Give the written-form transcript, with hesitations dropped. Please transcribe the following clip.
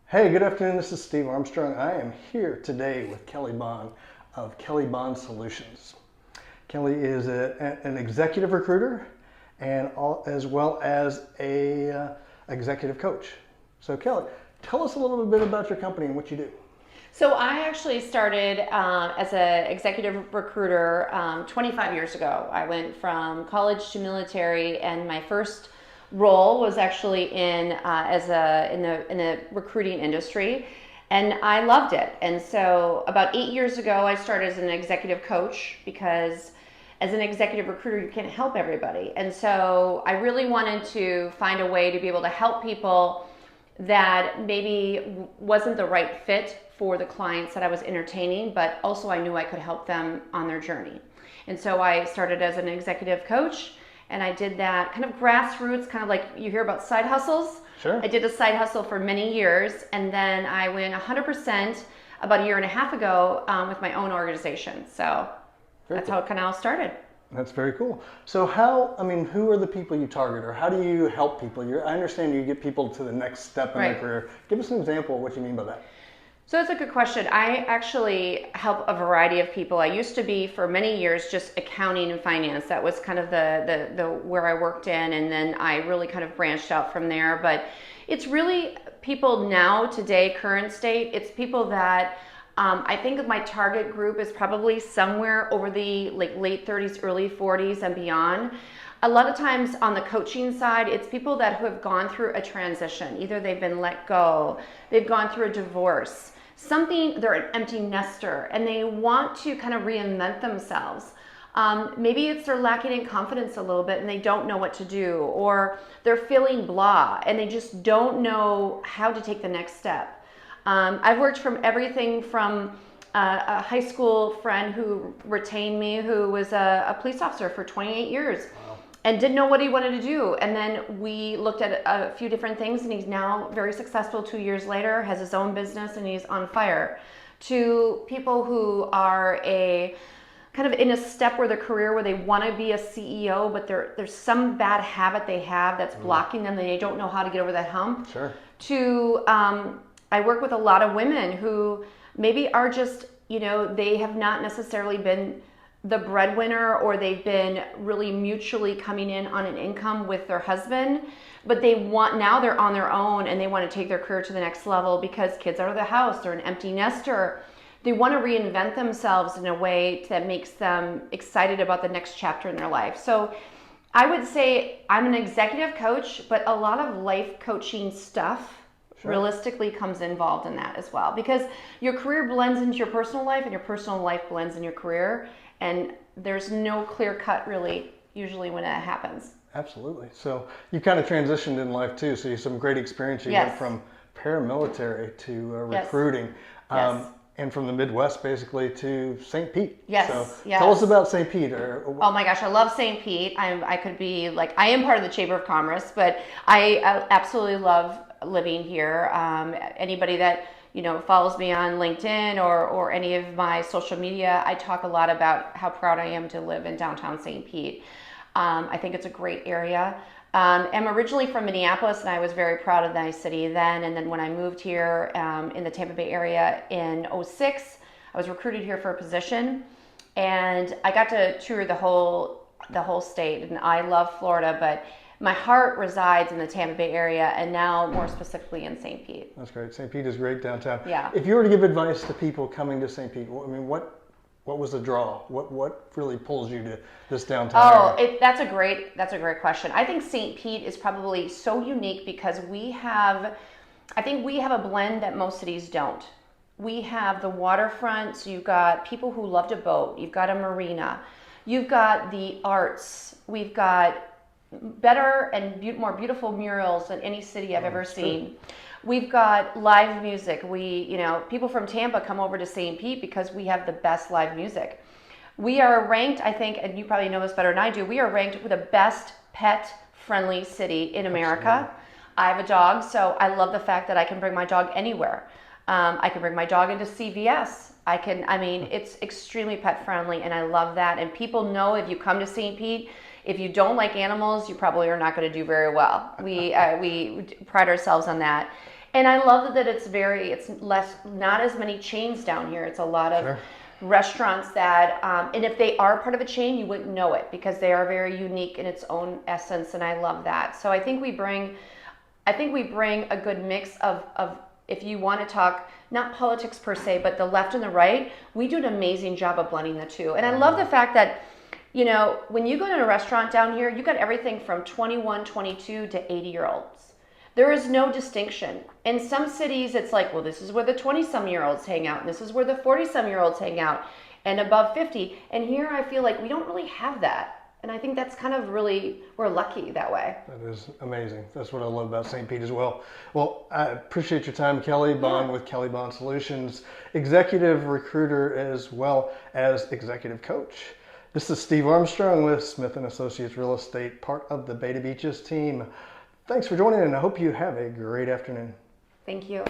Hey, good afternoon. This is Steve Armstrong. I am here today with Kelly Bonn of Kelly Bonn Solutions. Kelly is an executive recruiter and as well as a executive coach. So Kelly, tell us a little bit about your company and what you do. So I actually started as an executive recruiter 25 years ago. I went from college to military, and my first role was actually in the recruiting industry, and I loved it. And so about 8 years ago, I started as an executive coach because as an executive recruiter, you can't help everybody. And so I really wanted to find a way to be able to help people that maybe wasn't the right fit for the clients that I was entertaining, but also I knew I could help them on their journey. And so I started as an executive coach, and I did that kind of grassroots, kind of like you hear about side hustles. Sure. I did a side hustle for many years, and then I went 100% about a year and a half ago with my own organization. So Very that's cool. how it kind of all started. That's very cool. So who are the people you target, or how do you help people? I understand you get people to the next step in their Right. career. Give us an example of what you mean by that. So that's a good question. I actually help a variety of people. I used to be for many years just accounting and finance. That was kind of the where I worked in, and then I really kind of branched out from there. But it's really people now, today, current state. It's people that I think my target group is probably somewhere over the late 30s, early 40s, and beyond. A lot of times on the coaching side, it's people that who have gone through a transition. Either they've been let go, they've gone through a divorce, something, they're an empty nester, and they want to kind of reinvent themselves. Maybe it's they're lacking in confidence a little bit and they don't know what to do, or they're feeling blah and they just don't know how to take the next step. I've worked from everything from a high school friend who retained me, who was a police officer for 28 years. Wow. And didn't know what he wanted to do. And then we looked at a few different things, and he's now very successful 2 years later, has his own business, and he's on fire. To people who are a kind of in a step where their career where they want to be a CEO, but there's some bad habit they have that's blocking them, and they don't know how to get over that hump. Sure. To I work with a lot of women who maybe are just, they have not necessarily been the breadwinner, or they've been really mutually coming in on an income with their husband, but now they're on their own and they want to take their career to the next level because kids out of the house, they're an empty nester. They want to reinvent themselves in a way that makes them excited about the next chapter in their life. So I would say I'm an executive coach, but a lot of life coaching stuff realistically comes involved in that as well, because your career blends into your personal life and your personal life blends in your career, and there's no clear cut really usually when that happens. Absolutely. So you kind of transitioned in life too. So you have some great experience. You went Yes. from paramilitary to Yes. recruiting, Yes. and from the Midwest basically to St. Pete. Yes. So Yes. tell us about St. Pete. Oh my gosh, I love St. Pete. I could be like, I am part of the Chamber of Commerce, but I absolutely love living here. Anybody that follows me on LinkedIn or any of my social media, I talk a lot about how proud I am to live in downtown St. Pete. I think it's a great area. I'm originally from Minneapolis, and I was very proud of the city then. And then when I moved here in the Tampa Bay area in '06, I was recruited here for a position, and I got to tour the whole state. And I love Florida, but my heart resides in the Tampa Bay area, and now more specifically in St. Pete. That's great. St. Pete is great downtown. Yeah. If you were to give advice to people coming to St. Pete, what was the draw? What really pulls you to this downtown area? That's a great question. I think St. Pete is probably so unique because I think we have a blend that most cities don't. We have the waterfront, so you've got people who love to boat, you've got a marina, you've got the arts, we've got better and more beautiful murals than any city I've ever seen. We've got live music. People from Tampa come over to St. Pete because we have the best live music. We are ranked, I think, and you probably know this better than I do, we are ranked with the best pet-friendly city in America. Absolutely. I have a dog, so I love the fact that I can bring my dog anywhere. I can bring my dog into CVS. It's extremely pet-friendly, and I love that. And people know if you come to St. Pete, if you don't like animals, you probably are not going to do very well. We pride ourselves on that. And I love that it's less, not as many chains down here. It's a lot of Sure. restaurants that, and if they are part of a chain, you wouldn't know it because they are very unique in its own essence, and I love that. So I think we bring a good mix of if you want to talk not politics per se, but the left and the right, we do an amazing job of blending the two. And I love the fact that, you know, when you go to a restaurant down here, you got everything from 21, 22 to 80-year-olds. There is no distinction. In some cities, it's like, well, this is where the 20-some-year-olds hang out, and this is where the 40-some-year-olds hang out, and above 50. And here I feel like we don't really have that. And I think that's kind of really, we're lucky that way. That is amazing. That's what I love about St. Pete as well. Well, I appreciate your time, Kelly Bonn with Kelly Bonn Solutions, executive recruiter as well as executive coach. This is Steve Armstrong with Smith & Associates Real Estate, part of the Beta Beaches team. Thanks for joining, and I hope you have a great afternoon. Thank you.